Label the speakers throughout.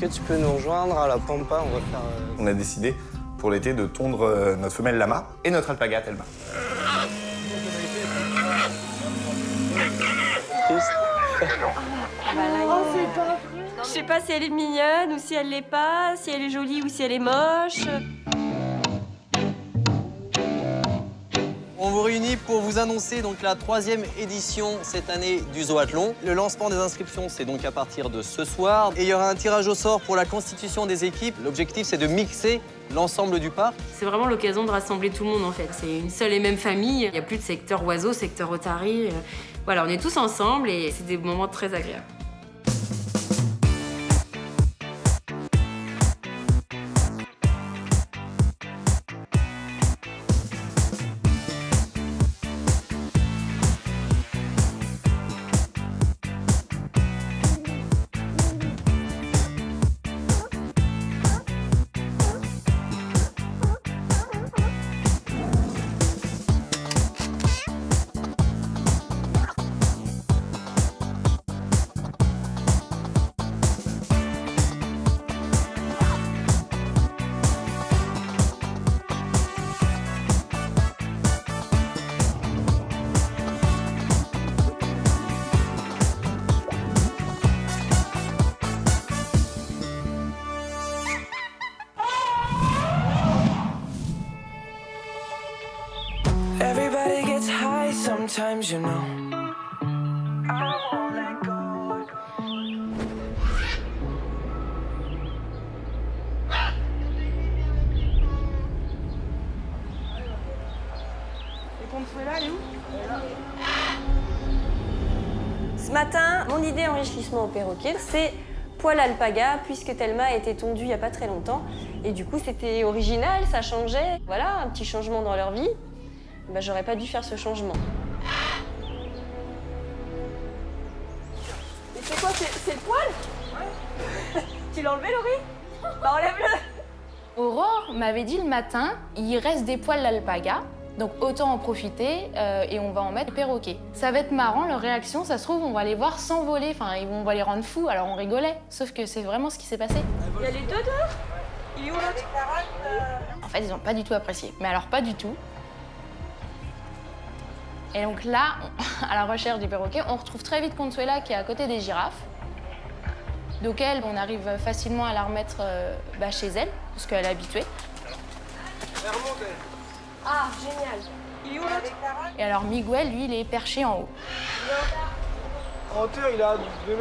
Speaker 1: que tu peux nous rejoindre à la Pampa? On va faire...
Speaker 2: On a décidé pour l'été de tondre notre femelle lama et notre alpaga Telma.
Speaker 3: Je sais pas si elle est mignonne ou si elle l'est pas, si elle est jolie ou si elle est moche.
Speaker 4: On vous réunit pour vous annoncer donc la 3e édition cette année du Zoathlon. Le lancement des inscriptions, c'est donc à partir de ce soir. Et il y aura un tirage au sort pour la constitution des équipes. L'objectif, c'est de mixer l'ensemble du parc.
Speaker 3: C'est vraiment l'occasion de rassembler tout le monde en fait. C'est une seule et même famille. Il n'y a plus de secteur oiseau, secteur otari. Voilà, on est tous ensemble et c'est des moments très agréables.
Speaker 5: Everybody gets high sometimes, you know.
Speaker 3: Ce matin, mon idée enrichissement au perroquet, c'est poil alpaga, puisque Telma a été tondue il n'y a pas très longtemps. Et du coup, c'était original, ça changeait. Voilà, un petit changement dans leur vie. Ben, j'aurais pas dû faire ce changement. Mais c'est quoi, c'est le poil? Ouais. Tu l'as enlevé, Laurie? Bah, enlève-le.
Speaker 6: Aurore m'avait dit le matin, il reste des poils d'alpaga, donc autant en profiter et on va en mettre perroquet. Ça va être marrant, leur réaction, ça se trouve, on va les voir s'envoler, enfin, on va les rendre fous, alors on rigolait. Sauf que c'est vraiment ce qui s'est passé.
Speaker 3: Il y a les deux dehors? Il est où l'autre?
Speaker 6: En fait, ils n'ont pas du tout apprécié, mais alors pas du tout. Et donc là, à la recherche des perroquets, on retrouve très vite Consuela qui est à côté des girafes. Donc elle, on arrive facilement à la remettre chez elle, parce qu'elle est habituée.
Speaker 3: Ah, génial. Il est où l'autre?
Speaker 6: Et alors Miguel, lui, il est perché en haut.
Speaker 1: En hauteur, il a 2,50 m,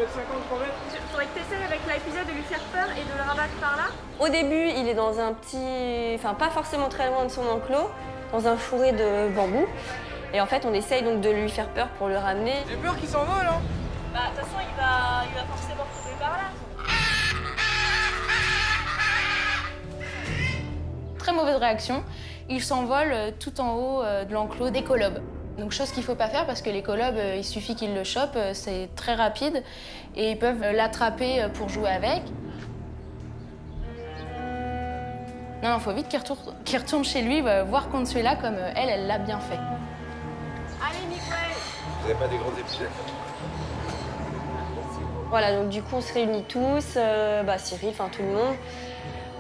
Speaker 1: 3 mètres.
Speaker 3: Il faudrait que tu essaies avec l'épisode de lui faire peur et de le rabattre par là. Au début, il est dans un petit... Enfin, pas forcément très loin de son enclos, dans un fourré de bambou. Et en fait, on essaye donc de lui faire peur pour le ramener.
Speaker 1: J'ai peur qu'il s'envole, hein.
Speaker 3: Bah, de toute façon, il va forcément tomber par là.
Speaker 6: Très mauvaise réaction. Il s'envole tout en haut de l'enclos des colobes. Donc chose qu'il ne faut pas faire parce que les colobes, il suffit qu'ils le chopent, c'est très rapide et ils peuvent l'attraper pour jouer avec. Non, il faut vite qu'il retourne chez lui, voir Consuela comme elle l'a bien fait.
Speaker 3: Allez, Miguel.
Speaker 2: Vous n'avez pas des grands épisodes?
Speaker 3: Voilà, donc du coup, on se réunit tous, Cyril, enfin tout le monde,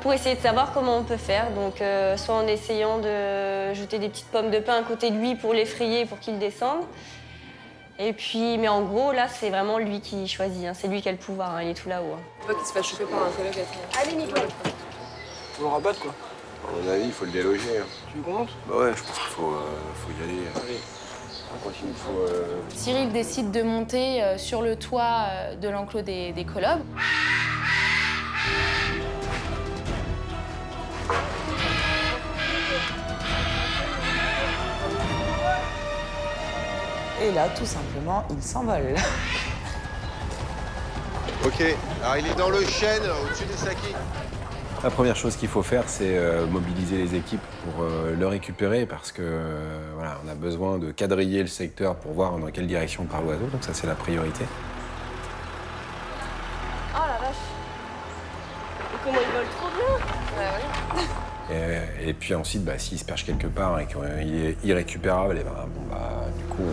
Speaker 3: pour essayer de savoir comment on peut faire. Donc, soit en essayant de jeter des petites pommes de pin à côté de lui pour l'effrayer, pour qu'il descende. Et puis, mais en gros, là, c'est vraiment lui qui choisit. Hein. C'est lui qui a le pouvoir, hein. Il est tout là-haut. Hein.
Speaker 7: Pas qu'il se fasse choper par un collègue.
Speaker 3: Allez, Miguel.
Speaker 1: Faut le rabattre, quoi.
Speaker 2: À mon avis, il faut le déloger.
Speaker 1: Tu comptes?
Speaker 2: Bah ouais, je pense qu'il faut y aller.
Speaker 1: Allez.
Speaker 2: Il faut,
Speaker 6: Cyril décide de monter sur le toit de l'enclos des colobes.
Speaker 7: Et là, tout simplement, il s'envole.
Speaker 8: Ok, alors il est dans le chêne, au-dessus des saquets.
Speaker 9: La première chose qu'il faut faire, c'est mobiliser les équipes pour le récupérer parce que voilà, on a besoin de quadriller le secteur pour voir dans quelle direction part l'oiseau, donc ça c'est la priorité.
Speaker 3: Oh la vache. Et comment il vole trop bien.
Speaker 9: Et puis ensuite, s'il se perche quelque part et qu'il est irrécupérable, et du coup...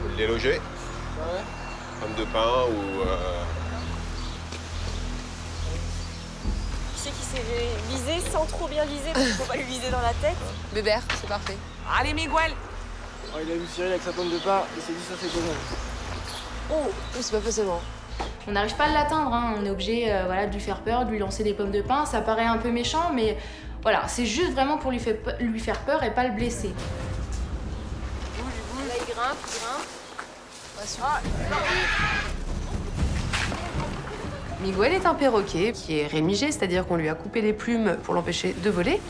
Speaker 8: Faut le déloger.
Speaker 1: Ouais.
Speaker 8: Pomme de pin ou...
Speaker 10: c'est viser sans trop bien viser, parce qu'il faut pas lui viser dans la tête.
Speaker 7: Bébert, c'est parfait. Allez, Miguel.
Speaker 1: Oh, il a vu Cyril avec sa pomme de pain, il s'est dit ça c'est bon.
Speaker 7: Oh, c'est pas possible.
Speaker 6: On n'arrive pas à l'atteindre, hein. On est obligé voilà, de lui faire peur, de lui lancer des pommes de pin. Ça paraît un peu méchant, mais voilà, c'est juste vraiment pour lui faire peur et pas le blesser.
Speaker 10: Là, il grimpe,
Speaker 7: Miguel est un perroquet qui est rémigé, c'est-à-dire qu'on lui a coupé les plumes pour l'empêcher de voler.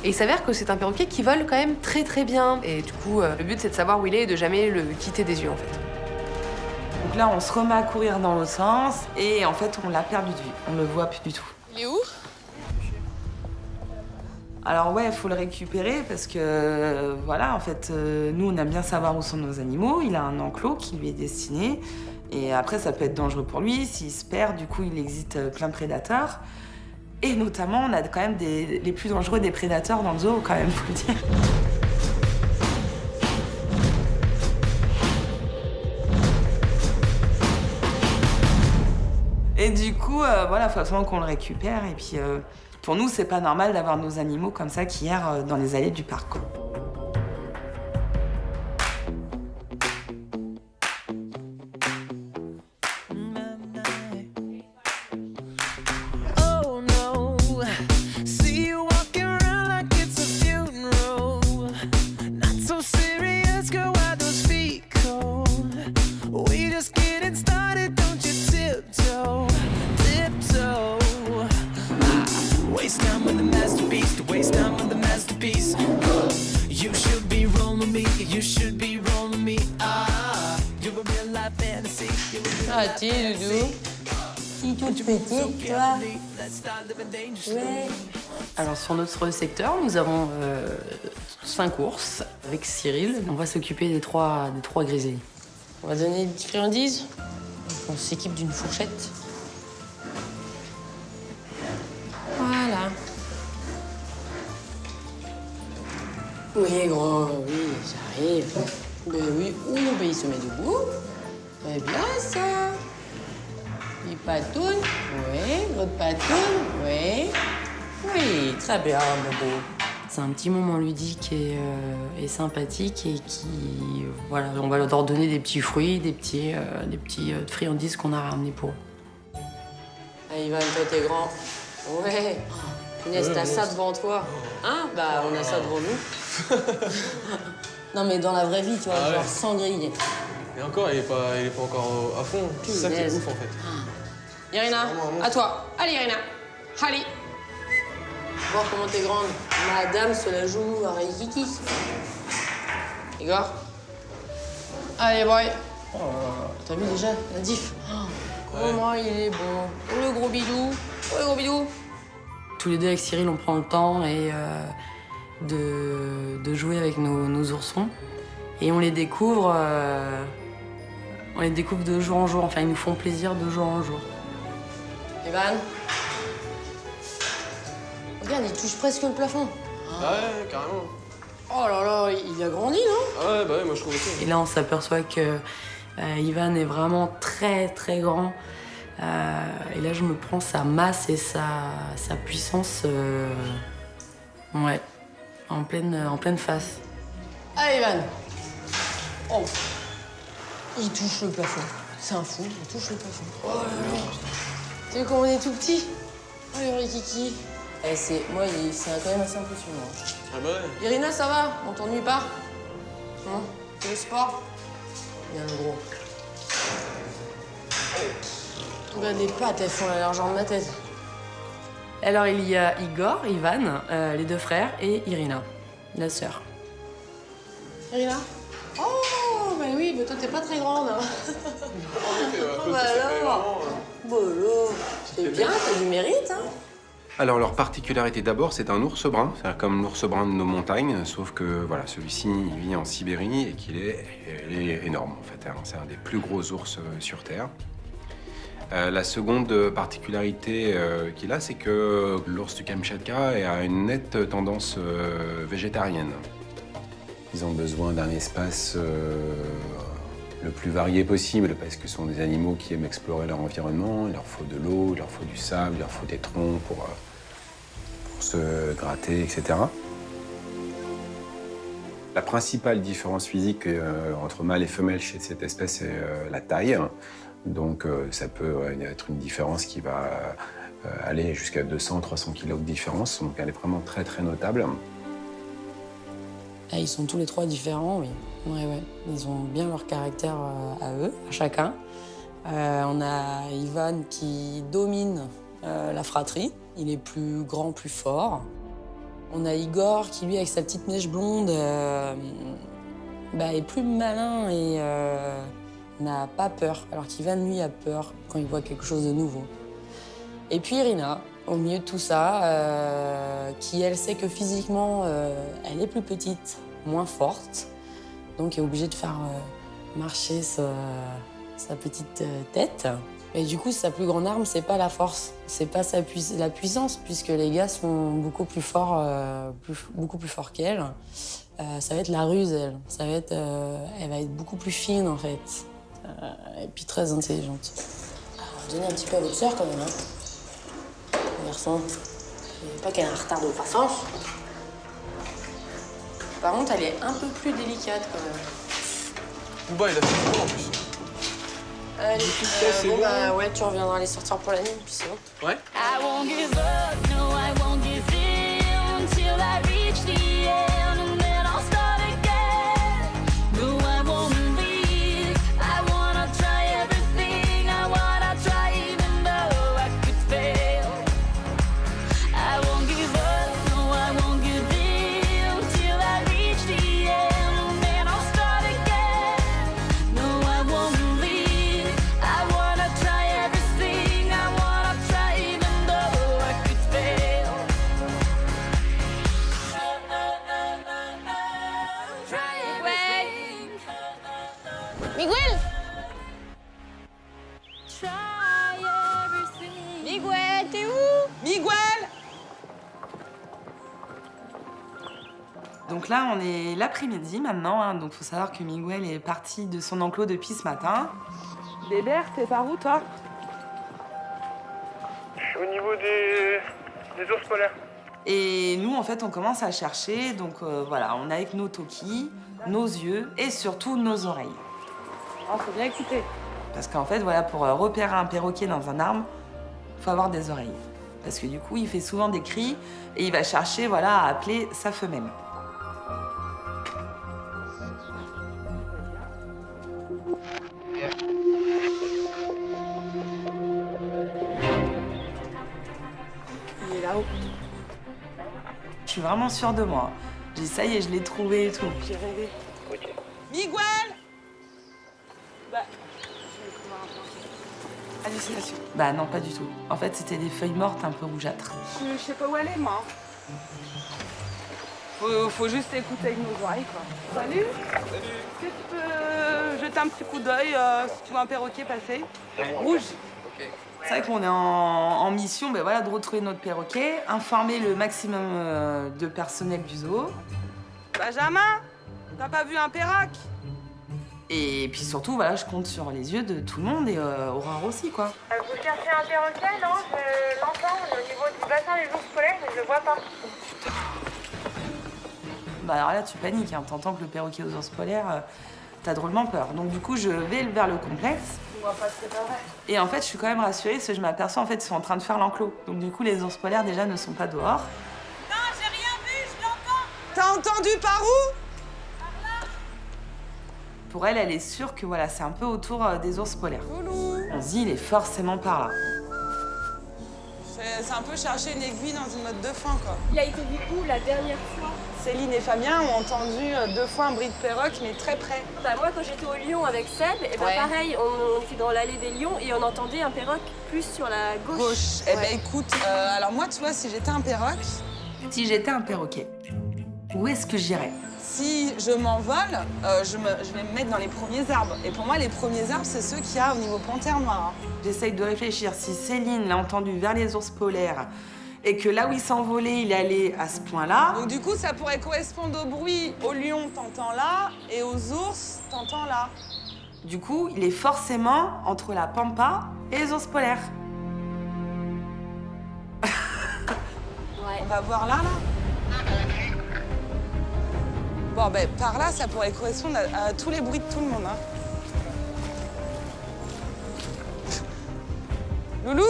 Speaker 7: Et il s'avère que c'est un perroquet qui vole quand même très très bien. Et du coup, le but c'est de savoir où il est et de jamais le quitter des yeux en fait. Donc là, on se remet à courir dans l'autre sens et en fait, on l'a perdu de vue. On ne le voit plus du tout.
Speaker 10: Il est où?
Speaker 7: Alors ouais, il faut le récupérer parce que voilà, en fait, nous on aime bien savoir où sont nos animaux. Il a un enclos qui lui est destiné et après ça peut être dangereux pour lui. S'il se perd, du coup il existe plein de prédateurs. Et notamment, on a quand même les plus dangereux des prédateurs dans le zoo, quand même, faut le dire. Et du coup, voilà, il faut absolument qu'on le récupère. Et puis, pour nous, c'est pas normal d'avoir nos animaux comme ça qui errent dans les allées du parc, quoi. Ah, t'es doudou. Si toute petite, toi. Ouais. Alors, sur notre secteur, nous avons 5 ours avec Cyril. On va s'occuper des trois grizzlies.
Speaker 11: On va donner des petites friandises. On s'équipe d'une fourchette. Voilà. Oui, gros, oui, j'arrive. Ben oui, ben il se met debout. C'est bien ça. Il patoune. Oui, l'autre patoune. Oui. Oui, très bien, mon beau.
Speaker 7: C'est un petit moment ludique et sympathique et qui, voilà, on va leur donner des petits fruits, des petits friandises qu'on a ramenés pour eux.
Speaker 11: Ah, Ivan, toi, t'es grand. Ouais. Punaise, t'as ça devant toi. Hein? Bah, on a ça devant nous. Non, mais dans la vraie vie, tu vois, genre sans grille.
Speaker 12: Et encore, il est pas encore à fond. C'est ça qui est ouf, en fait.
Speaker 11: Irina, à toi. Allez, Irina. Allez. Voir comment t'es grande. Madame se la joue à Reikiki. Igor. Allez, boy. Oh, t'as vu déjà la diff? Comment il est beau. Oh, le gros bidou. Oh, le gros bidou.
Speaker 7: Tous les deux avec Cyril, on prend le temps et de jouer avec nos oursons. Et on les découvre de jour en jour. Enfin, ils nous font plaisir de jour en jour.
Speaker 11: Evan. Regarde, il touche presque le plafond.
Speaker 12: Ah ouais, carrément.
Speaker 11: Oh là là, il a grandi, non?
Speaker 12: Ah ouais, bah ouais, moi je trouve aussi.
Speaker 7: Et là, on s'aperçoit que Ivan est vraiment très, très grand. Et là, je me prends sa masse et sa puissance ouais, en pleine face.
Speaker 11: Allez, Ivan. Oh. Il touche le plafond. C'est un fou, il touche le plafond. Oh là là. Tu sais comment on est tout petit? Oh, le Rikiki. Moi, c'est quand même assez impressionnant.
Speaker 12: Ah bah ouais.
Speaker 11: Irina, ça va? On t'ennuie pas? Hein? C'est le sport? Bien le gros. Regarde les pattes, elles font la largeur de ma tête.
Speaker 7: Alors, il y a Igor, Ivan, les deux frères, et Irina, la sœur.
Speaker 11: Irina? Oh, bah oui, mais toi, t'es pas très grande. Hein. Oh, bah alors? Bolo. C'est bien, t'as du mérite, hein?
Speaker 9: Alors leur particularité d'abord, c'est un ours brun, c'est comme l'ours brun de nos montagnes, sauf que voilà, celui-ci il vit en Sibérie et qu'il est énorme en fait. C'est un des plus gros ours sur Terre. La seconde particularité qu'il a, c'est que l'ours du Kamchatka a une nette tendance végétarienne. Ils ont besoin d'un espace le plus varié possible parce que ce sont des animaux qui aiment explorer leur environnement. Il leur faut de l'eau, il leur faut du sable, il leur faut des troncs se gratter, etc. La principale différence physique entre mâles et femelles chez cette espèce, c'est la taille. Donc ça peut être une différence qui va aller jusqu'à 200-300 kg de différence. Donc elle est vraiment très très notable.
Speaker 11: Ah, ils sont tous les trois différents, oui. Ouais. Ils ont bien leur caractère à eux, à chacun. On a Ivan qui domine la fratrie. Il est plus grand, plus fort. On a Igor qui, lui, avec sa petite mèche blonde, est plus malin et n'a pas peur. Alors qu'Ivan, lui, a peur quand il voit quelque chose de nouveau. Et puis Irina, au milieu de tout ça, qui, elle, sait que physiquement, elle est plus petite, moins forte. Donc, est obligée de faire marcher sa petite tête. Et du coup, sa plus grande arme, c'est pas la force, c'est pas la puissance, puisque les gars sont beaucoup plus forts qu'elle. Ça va être la ruse, elle. Elle va être beaucoup plus fine, en fait. Et puis très intelligente. Donnez un petit peu à votre sœur, quand même, hein. Garçon. Pas qu'elle a un retard de croissance. Par contre, elle est un peu plus délicate, quand même.
Speaker 12: Booba, il a fait trop en plus.
Speaker 11: Allez,
Speaker 12: c'est bon.
Speaker 11: Ouais, tu reviendras les sortir pour la nuit, puis c'est bon.
Speaker 12: Ouais.
Speaker 13: I won't give up, no, I won't give in till I reach the end, and then I'll start again. No, I won't leave. I wanna try everything. I wanna try even though I could fail. I won't give up, no, I won't give in till I reach the end, and then I'll start again. No, I won't leave. I wanna try everything. I wanna try even though I could fail. Try everything.
Speaker 3: Miguel!
Speaker 13: Try everything.
Speaker 3: Miguel, t'es où?
Speaker 14: Miguel! Donc là, on est l'après-midi maintenant, hein, donc faut savoir que Miguel est parti de son enclos depuis ce matin. Bébert, t'es par où, toi?
Speaker 1: Au niveau des ours polaires.
Speaker 14: Et nous, en fait, on commence à chercher, donc voilà, on est avec nos Toki, nos yeux et surtout nos oreilles. Oh, faut bien écouter. Parce qu'en fait, voilà, pour repérer un perroquet dans un arbre, faut avoir des oreilles. Parce que du coup, il fait souvent des cris et il va chercher, voilà, à appeler sa femelle. Il est là-haut. Je suis vraiment sûre de moi. J'ai dit, ça y est, je l'ai trouvé et tout. J'ai rêvé.
Speaker 1: Ok.
Speaker 14: Miguel! Bah, hallucination. Bah non, pas du tout. En fait, c'était des feuilles mortes un peu rougeâtres. Je sais pas où elle est, moi. Faut juste écouter avec nos oreilles, quoi. Salut! Salut! Est-ce que tu peux jeter un petit coup d'œil si tu vois un perroquet passer? Rouge.
Speaker 12: Ok.
Speaker 14: C'est vrai qu'on est en mission voilà, de retrouver notre perroquet, informer le maximum de personnel du zoo. Benjamin, t'as pas vu un perroc? Et puis surtout, voilà, je compte sur les yeux de tout le monde et Aurore aussi, quoi.
Speaker 15: Vous cherchez un perroquet, non? Je l'entends, on est au niveau du bassin des ours polaires, mais je le vois pas.
Speaker 14: Bah alors là, tu paniques, hein. T'entends que le perroquet aux ours polaires, t'as drôlement peur. Donc du coup, je vais vers le complexe.
Speaker 15: On voit pas que c'est pas vrai.
Speaker 14: Et en fait, je suis quand même rassurée parce que je m'aperçois en fait ils sont en train de faire l'enclos. Donc du coup, les ours polaires déjà ne sont pas dehors.
Speaker 15: Non, j'ai rien vu, je l'entends.
Speaker 14: T'as entendu par où? Par là. Pour elle, elle est sûre que voilà, c'est un peu autour des ours polaires. On se dit, il est forcément par là. C'est un peu chercher une aiguille dans une mode de foin, quoi.
Speaker 10: Il a été vu où la dernière fois?
Speaker 14: Céline et Fabien ont entendu 2 fois un bruit de perroque, mais très près.
Speaker 10: Bah moi, quand j'étais au Lion avec Seb, et
Speaker 14: Ouais.
Speaker 10: pareil, on était dans l'allée des lions et on entendait un perroque plus sur la gauche.
Speaker 14: Eh ben écoute, alors moi, tu vois, si j'étais un perroque, si j'étais un perroquet, où est-ce que j'irais? Si je m'envole, je vais me mettre dans les premiers arbres. Et pour moi, les premiers arbres, c'est ceux qu'il y a au niveau Panthère Noire. J'essaye de réfléchir. Si Céline l'a entendu vers les ours polaires et que là où il s'envolait, il est allé à ce point-là. Donc du coup, ça pourrait correspondre au bruit. Au lion, t'entends là, et aux ours, t'entends là. Du coup, il est forcément entre la pampa et les ours polaires.
Speaker 10: Ouais.
Speaker 14: On va voir là. Bon, ben, par là, ça pourrait correspondre à tous les bruits de tout le monde. Hein. Loulou?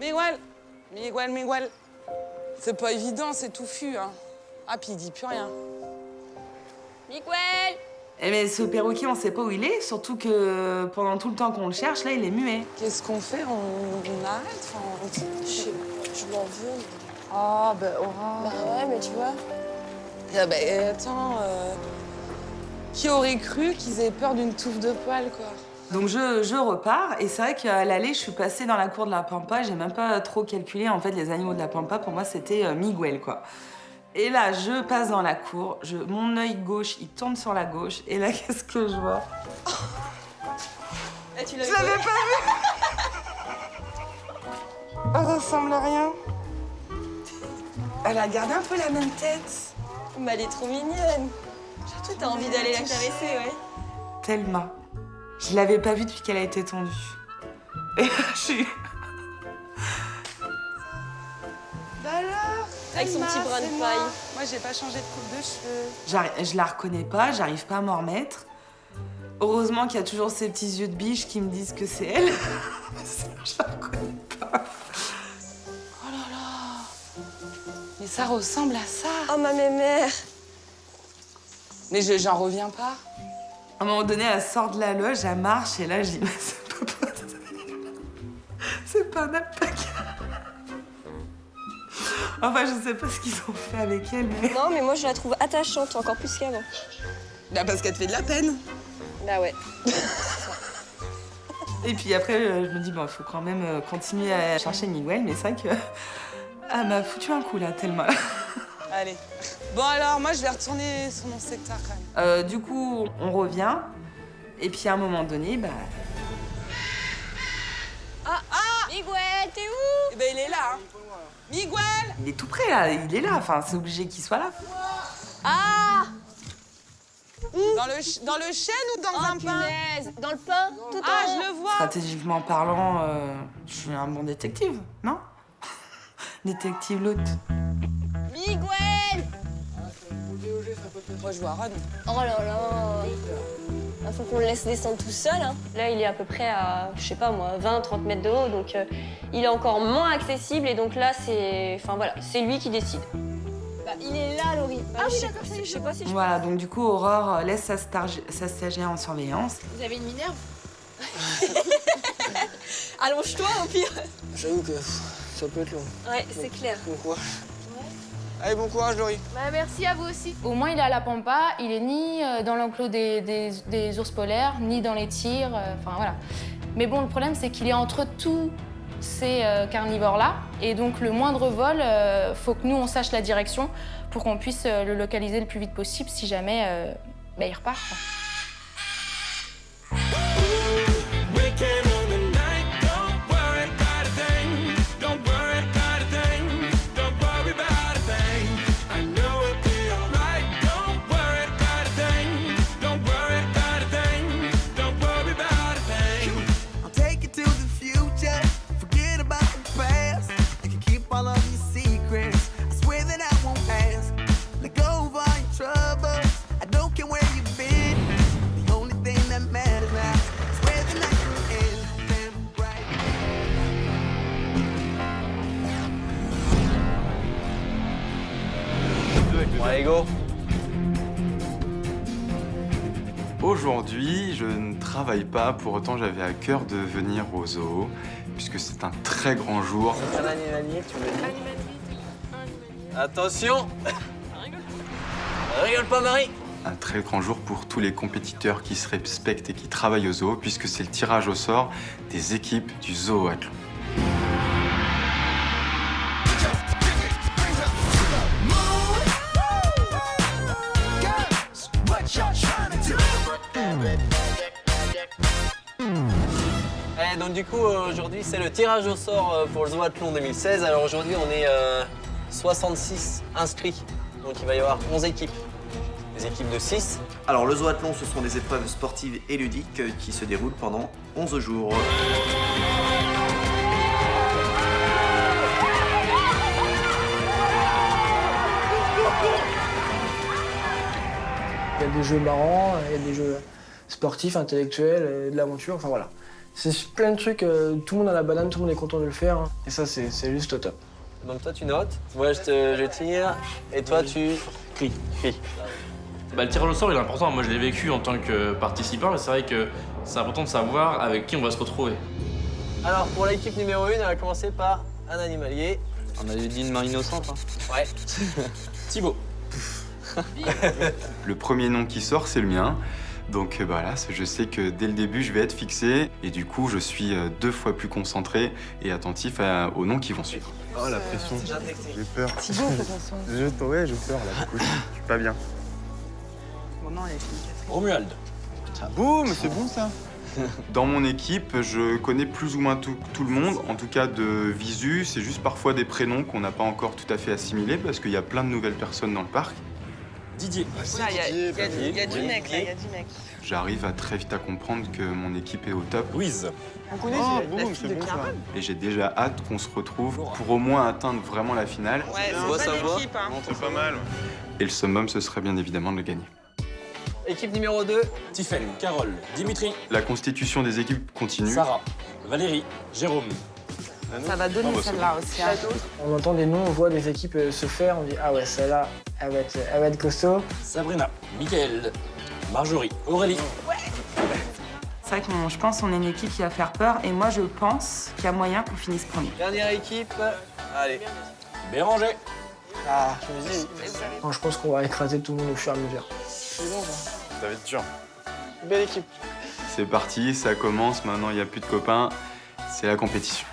Speaker 14: Miguel. C'est pas évident, c'est touffu. Hein. Ah, puis il dit plus rien.
Speaker 3: Miguel!
Speaker 14: Eh mais ce perroquet, on sait pas où il est, surtout que pendant tout le temps qu'on le cherche, là, il est muet. Qu'est-ce qu'on fait? On arrête? Enfin,
Speaker 10: Je m'en veux.
Speaker 14: Oh, bah, Aura.
Speaker 10: Bah ouais, mais tu vois.
Speaker 14: Ah bah, attends, qui aurait cru qu'ils aient peur d'une touffe de poils, quoi? Donc je repars, et c'est vrai qu'à l'aller, je suis passée dans la cour de la Pampa, j'ai même pas trop calculé, en fait, les animaux de la Pampa, pour moi, c'était Miguel, quoi. Et là, je passe dans la cour, mon œil gauche, il tourne sur la gauche, et là, qu'est-ce que je vois?
Speaker 10: Eh, tu
Speaker 14: l'avais pas vu? Elle ressemble à rien. Elle a gardé un peu la même tête.
Speaker 10: Mais elle est trop mignonne. Surtout, t'as envie d'aller la caresser, ouais.
Speaker 14: Tellement. Je l'avais pas vue depuis qu'elle a été tondue. Et là, je suis... Bah alors?
Speaker 10: Avec son petit brin de paille.
Speaker 14: Moi, j'ai pas changé de coupe de cheveux. Je la reconnais pas, j'arrive pas à m'en remettre. Heureusement qu'il y a toujours ces petits yeux de biche qui me disent que c'est elle. Je la reconnais pas. Oh là là! Mais ça ressemble à ça!
Speaker 10: Oh, ma mémère!
Speaker 14: Mais j'en reviens pas. À un moment donné, elle sort de la loge, elle marche, et là, je dis, mais c'est pas un alpaca. Enfin, je sais pas ce qu'ils ont fait avec elle, mais...
Speaker 10: Non, mais moi, je la trouve attachante, encore plus qu'avant.
Speaker 14: Bah, parce qu'elle te fait de la peine.
Speaker 10: Bah ouais.
Speaker 14: Et puis après, je me dis, bon, il faut quand même continuer à chercher Miguel, mais c'est vrai que... Elle m'a foutu un coup, là, tellement. Allez. Bon, alors, moi, je vais retourner sur mon secteur, quand même. Du coup, on revient. Et puis, à un moment donné, bah...
Speaker 10: Ah! Miguel, t'es où?
Speaker 14: Eh ben, il est là, hein. Miguel! Il est tout près, là. Il est là. Enfin, c'est obligé qu'il soit là.
Speaker 10: Ah!
Speaker 14: Où? Dans le chêne ou dans un pain?
Speaker 10: Dans le pain, tout en haut.
Speaker 14: Je le vois. Stratégiquement parlant, je suis un bon détective, non? Détective Lot.
Speaker 10: Miguel!
Speaker 14: Moi, je vois Ron.
Speaker 10: Oh là là! Il faut qu'on le laisse descendre tout seul. Hein.
Speaker 3: Là, il est à peu près à, je sais pas moi, 20-30 mètres de haut, donc il est encore moins accessible, et donc là, c'est lui qui décide.
Speaker 10: Bah, il est là, Laurie. Ah oui, d'accord,
Speaker 3: Je sais pas si je...
Speaker 14: Voilà, donc du coup, Aurore laisse sa stagiaire en surveillance.
Speaker 6: Vous avez une minerve?
Speaker 10: Allonge-toi, au pire.
Speaker 12: J'avoue que ça peut être long.
Speaker 10: Ouais, c'est clair.
Speaker 12: Bon courage. Allez, bon courage, Laurie.
Speaker 6: Bah, merci à vous aussi. Au moins, il est à la Pampa, il est ni dans l'enclos des ours polaires, ni dans les tirs, enfin voilà. Mais bon, le problème, c'est qu'il est entre tous ces carnivores-là, et donc le moindre vol, faut que nous, on sache la direction pour qu'on puisse le localiser le plus vite possible si jamais il repart. Quoi.
Speaker 4: Allez, go.
Speaker 16: Aujourd'hui, je ne travaille pas, pour autant j'avais à cœur de venir au zoo, puisque c'est un très grand jour.
Speaker 4: C'est un animalier, tu me dis? Attention! Rigole pas, Marie!
Speaker 16: Un très grand jour pour tous les compétiteurs qui se respectent et qui travaillent au zoo, puisque c'est le tirage au sort des équipes du Zoathlon.
Speaker 4: Et donc du coup, aujourd'hui, c'est le tirage au sort pour le Zoathlon 2016. Alors aujourd'hui, on est 66 inscrits. Donc il va y avoir 11 équipes. Des équipes de 6.
Speaker 17: Alors le Zoathlon, ce sont des épreuves sportives et ludiques qui se déroulent pendant 11 jours.
Speaker 1: y a des jeux marrants, il y a des jeux sportifs, intellectuels, de l'aventure, enfin voilà. C'est plein de trucs, tout le monde a la banane, tout le monde est content de le faire, hein. Et ça, c'est juste au top.
Speaker 4: Donc toi, tu notes. Moi, je tire. Et toi, tu cries.
Speaker 18: Le tirage au sort, il est important. Moi, je l'ai vécu en tant que participant, mais c'est vrai que c'est important de savoir avec qui on va se retrouver.
Speaker 4: Alors, pour l'équipe numéro 1, on va commencer par un animalier.
Speaker 17: On avait dit une main innocente. Hein.
Speaker 4: Ouais.
Speaker 18: Thibaut.
Speaker 16: Le premier nom qui sort, c'est le mien. Donc voilà, je sais que dès le début, je vais être fixé. Et du coup, je suis 2 fois plus concentré et attentif aux noms qui vont suivre.
Speaker 12: Oh, la pression. J'ai peur.
Speaker 14: Thibaut, de toute façon.
Speaker 12: J'ai peur, là, du coup, je suis pas bien.
Speaker 14: Bon, non, elle est finie.
Speaker 18: Romuald.
Speaker 12: Boum, c'est bon, ça.
Speaker 16: Dans mon équipe, je connais plus ou moins tout le monde, en tout cas de visu. C'est juste parfois des prénoms qu'on n'a pas encore tout à fait assimilés parce qu'il y a plein de nouvelles personnes dans le parc.
Speaker 18: Didier.
Speaker 14: Il y a du mec, là, il y a du mec.
Speaker 16: J'arrive très vite à comprendre que mon équipe est au top.
Speaker 18: Louise.
Speaker 14: On connaît
Speaker 12: boum, c'est bon, ça.
Speaker 16: Et j'ai déjà hâte qu'on se retrouve pour au moins atteindre vraiment la finale.
Speaker 14: Ouais, c'est une bonne équipe, hein.
Speaker 12: C'est pas mal.
Speaker 16: Et le summum, ce serait bien évidemment de le gagner.
Speaker 4: Équipe numéro 2.
Speaker 18: Tiffaine, Carole, Dimitri.
Speaker 16: La constitution des équipes continue.
Speaker 18: Sarah, Valérie, Jérôme.
Speaker 14: Ça va donner celle-là aussi. Hein.
Speaker 1: On entend des noms, on voit des équipes se faire, on dit ah ouais, celle-là, elle va être costaud.
Speaker 18: Sabrina, Mickaël, Marjorie, Aurélie.
Speaker 14: C'est vrai que je pense qu'on est une équipe qui va faire peur et moi je pense qu'il y a moyen qu'on finisse premier.
Speaker 4: Dernière équipe. Allez.
Speaker 18: Béranger.
Speaker 1: Ah, je me dis. Non, je pense qu'on va écraser tout le monde au fur et à mesure.
Speaker 12: C'est bon, ça. Ça va être dur.
Speaker 1: Belle équipe.
Speaker 16: C'est parti, ça commence, maintenant il n'y a plus de copains, c'est la compétition.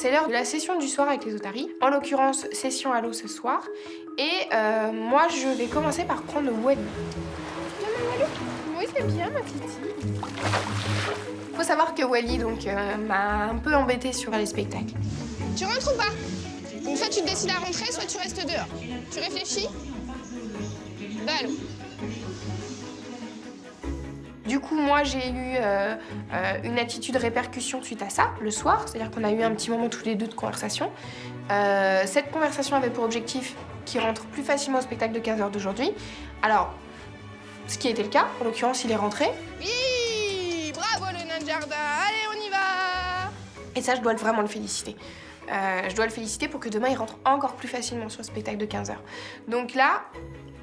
Speaker 7: C'est l'heure de la session du soir avec les otaries. En l'occurrence, session à l'eau ce soir. Et moi, je vais commencer par prendre Wally. Bien, Wally? Oui, c'est bien, ma petite. Faut savoir que Wally m'a un peu embêtée sur les spectacles.
Speaker 19: Tu rentres ou pas? Donc soit tu décides à rentrer, soit tu restes dehors. Tu réfléchis? Bah allô.
Speaker 7: Du coup, moi, j'ai eu une attitude répercussion suite à ça, le soir. C'est-à-dire qu'on a eu un petit moment tous les deux de conversation. Cette conversation avait pour objectif qu'il rentre plus facilement au spectacle de 15h d'aujourd'hui. Alors, ce qui a été le cas, en l'occurrence, il est rentré.
Speaker 19: Oui, bravo le nain de jardin, allez on y va.
Speaker 7: Et ça, je dois vraiment le féliciter. Je dois le féliciter pour que demain, il rentre encore plus facilement sur le spectacle de 15h. Donc là,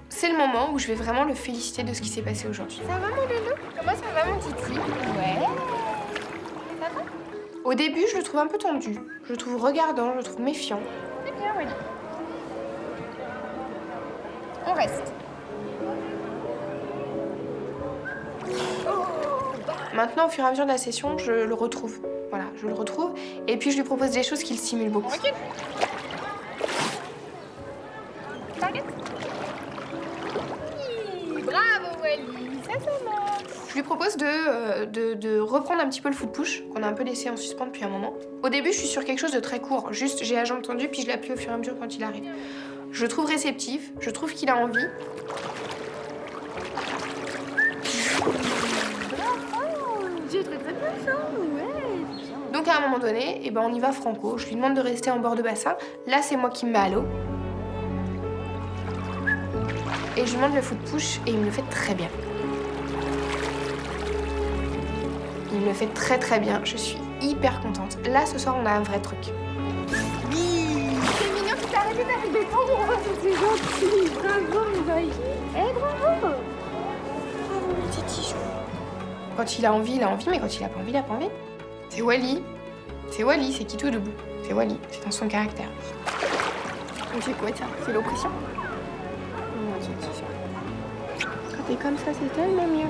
Speaker 7: c'est le moment où je vais vraiment le féliciter de ce qui s'est passé aujourd'hui.
Speaker 19: Ça va mon loulou? Comment ça va mon titi? Ouais. Ça va?
Speaker 7: Au début, je le trouve un peu tendu. Je le trouve regardant, je le trouve méfiant.
Speaker 19: C'est bien, oui. On reste.
Speaker 7: Maintenant, au fur et à mesure de la session, je le retrouve. Voilà, je le retrouve. Et puis, je lui propose des choses qui le stimulent beaucoup.
Speaker 19: Ok. Target. Bravo Wally, ça marche.
Speaker 7: Je lui propose de reprendre un petit peu le foot push, qu'on a un peu laissé en suspens depuis un moment. Au début, je suis sur quelque chose de très court. Juste, j'ai la jambe tendue, puis je l'appuie au fur et à mesure quand il arrive. Je le trouve réceptif, je trouve qu'il a envie.
Speaker 19: J'ai très bien ça, ouais.
Speaker 7: Donc à un moment donné, on y va franco. Je lui demande de rester en bord de bassin. Là, c'est moi qui me mets à l'eau. Et je lui demande le foot push et il me le fait très bien. Il me le fait très très bien. Je suis hyper contente. Là, ce soir, on a un vrai truc.
Speaker 19: Oui. C'est mignon que t'as arrêté d'arriver pour moi. C'est gentil. Bravo, Maï. Eh, bravo. Bravo, mon petit chou.
Speaker 7: Quand il a envie, mais quand il a pas envie, il a pas envie. C'est Wally. C'est Wally, c'est qui tout debout. C'est Wally, c'est dans son caractère.
Speaker 19: C'est quoi ça? C'est l'oppression? Quand t'es comme ça, c'est tellement mieux.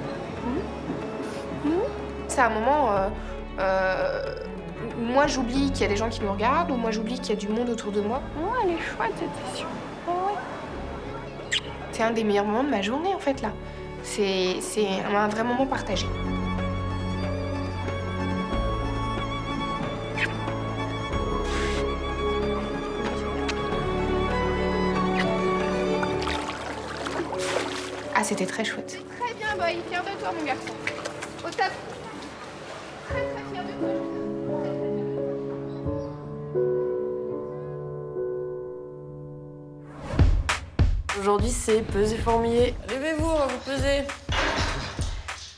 Speaker 7: C'est un moment où moi j'oublie qu'il y a des gens qui me regardent, ou moi j'oublie qu'il y a du monde autour de moi.
Speaker 19: Oh, elle est chouette cette session. Oh,
Speaker 7: C'est un des meilleurs moments de ma journée en fait là. C'est un vrai moment partagé. Ah, c'était très chouette.
Speaker 19: Très bien, Boy. Fier de toi, mon garçon. Au top. Très, très fier de toi.
Speaker 11: Aujourd'hui, c'est peser fourmiller. Levez-vous, on va vous peser.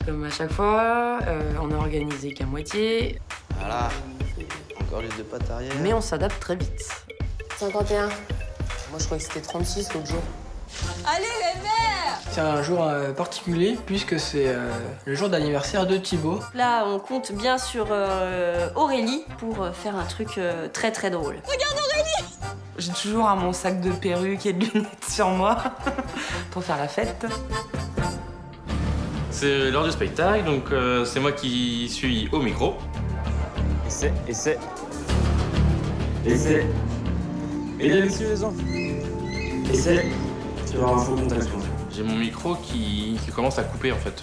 Speaker 11: Comme à chaque fois, on a organisé qu'à moitié.
Speaker 4: Voilà. Encore les 2 pattes arrière.
Speaker 11: Mais on s'adapte très vite. 51. Moi, je croyais que c'était 36 l'autre jour.
Speaker 14: Allez, les verts!
Speaker 1: C'est un jour particulier puisque c'est le jour d'anniversaire de Thibaut.
Speaker 10: Là, on compte bien sur Aurélie pour faire un truc très très drôle.
Speaker 14: Regarde Aurélie!
Speaker 20: J'ai toujours mon sac de perruques et de lunettes sur moi pour faire la fête.
Speaker 18: C'est l'heure du spectacle, donc c'est moi qui suis au micro.
Speaker 12: Essai. Mesdames et messieurs les enfants. Essai. Tu vas avoir un faux contact.
Speaker 18: J'ai mon micro qui commence à couper en fait.